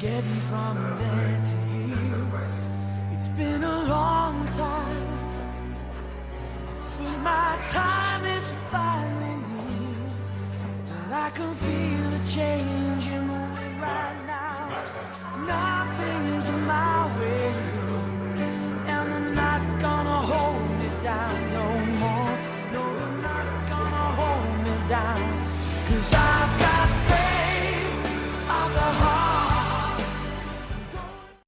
getting from there to here. It's been a long time, but my time is finally near, and I can feel the change